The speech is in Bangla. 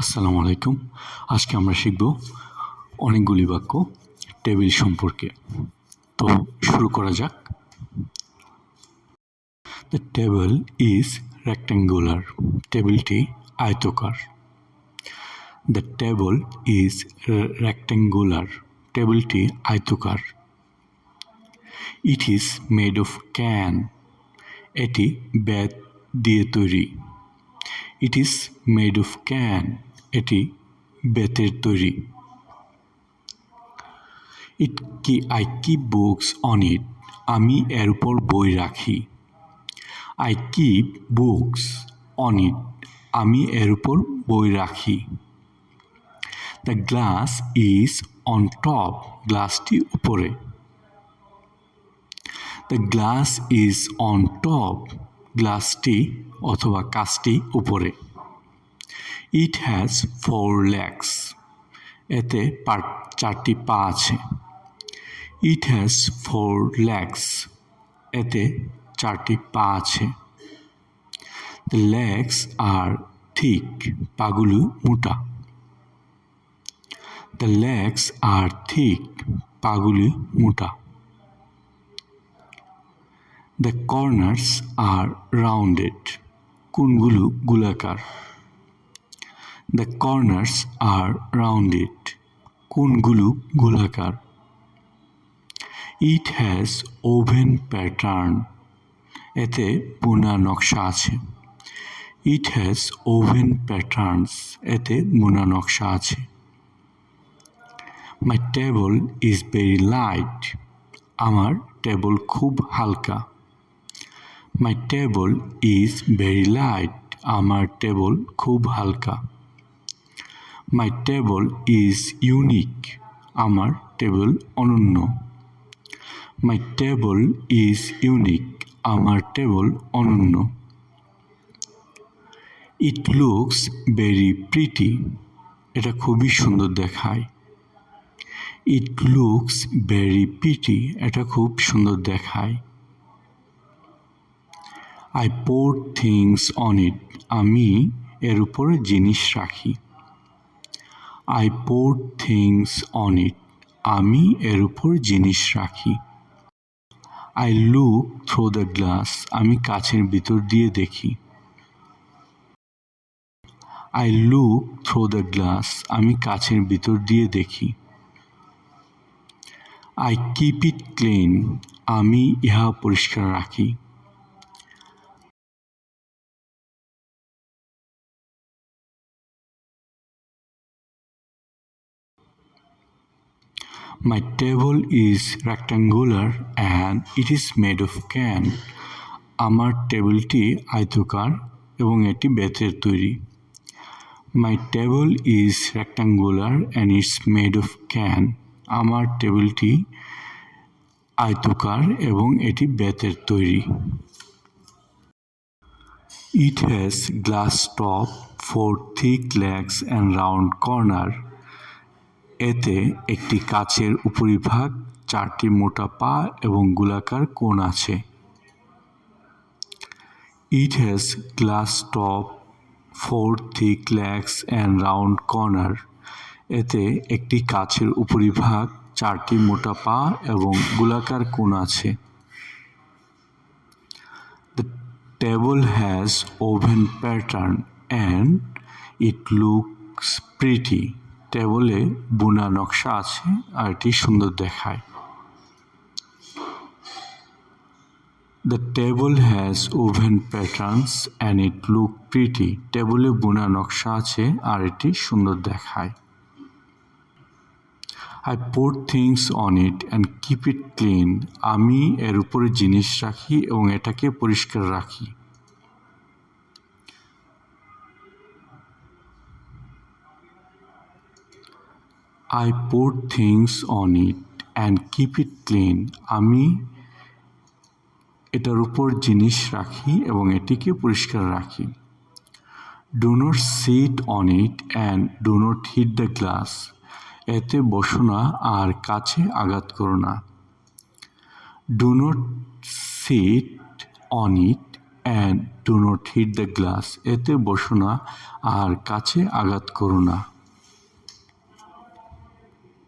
আসসালামু আলাইকুম। আজকে আমরা শিখব অনেকগুলি বাক্য টেবিল সম্পর্কে। তো শুরু করা যাক। The table is rectangular. টেবিলটি আয়তকার। The table is rectangular. টেবিলটি আয়তকার। It is made of cane. এটি বেত দিয়ে তৈরি। It is made of cane. এটি বেতের তৈরি। I keep books on it. আমি এর উপর বই রাখি। I keep books on it. আমি এর উপর বই রাখি। The glass is on top. গ্লাসটি উপরে। The glass is on top. গ্লাসটি অথবা কাচটি উপরে। It has 4 legs. এতে 4টি পা আছে। It has 4 legs. এতে 4টি পা আছে। The legs are thick. পাগুলো মোটা। The legs are thick. পাগুলি মোটা। The corners are rounded. কোণগুলো গোলাকার। The corners are rounded. কোণগুলো গোলাকার। It has oven pattern. এতে বোনা নকশা আছে। It has oven patterns. এতে বোনা নকশা আছে। My table is very light. আমার টেবিল খুব হালকা। My table is very light. আমার টেবিল খুব হালকা। My table is unique. আমার টেবিল অনন্য। My table is unique. আমার টেবিল অনন্য। It looks very pretty. এটা খুবই সুন্দর দেখায়। It looks very pretty. এটা খুব সুন্দর দেখায়। I put things on it. আমি এর উপরে জিনিস রাখি। I put things on it. আমি এর উপর জিনিস রাখি। I look through the glass. আমি কাচের ভিতর দিয়ে দেখি। I look through the glass. আমি কাচের ভিতর দিয়ে দেখি। I keep it clean. আমি ইহা পরিষ্কার রাখি। My table is rectangular and it is made of can. আমার টেবিলটি আয়তাকার এবং এটি বেতের তৈরি। My table is rectangular and it's made of can. আমার টেবিলটি আয়তাকার এবং এটি বেতের তৈরি। It has glass top, 4 thick legs and round corner. এতে একটি কাচের উপরিভাগ, 4টি মোটা পা এবং গোলাকার কোণ আছে। It has glass top, 4 thick legs and round corner. এতে একটি কাচের উপরিভাগ, 4টি মোটা পা এবং গোলাকার কোণ আছে। The table has oven pattern and it looks pretty. টেবিলে বোনা নকশা আছে আর এটি সুন্দর দেখায়। The table has oven patterns and it look pretty. টেবিলে বোনা নকশা আছে আর এটি সুন্দর দেখায়। I put things on it and keep it clean. আমি এর উপরে জিনিস রাখি এবং এটাকে পরিষ্কার রাখি। I put things on it and keep it clean. আমি এটার উপর জিনিস রাখি এবং এটিকে পরিষ্কার রাখি। Do not sit on it and do not hit the glass. এতে বসো না আর কাচে আঘাত করো না। Do not sit on it and do not hit the glass, এতে বসো না আর কাছে আঘাত করো না।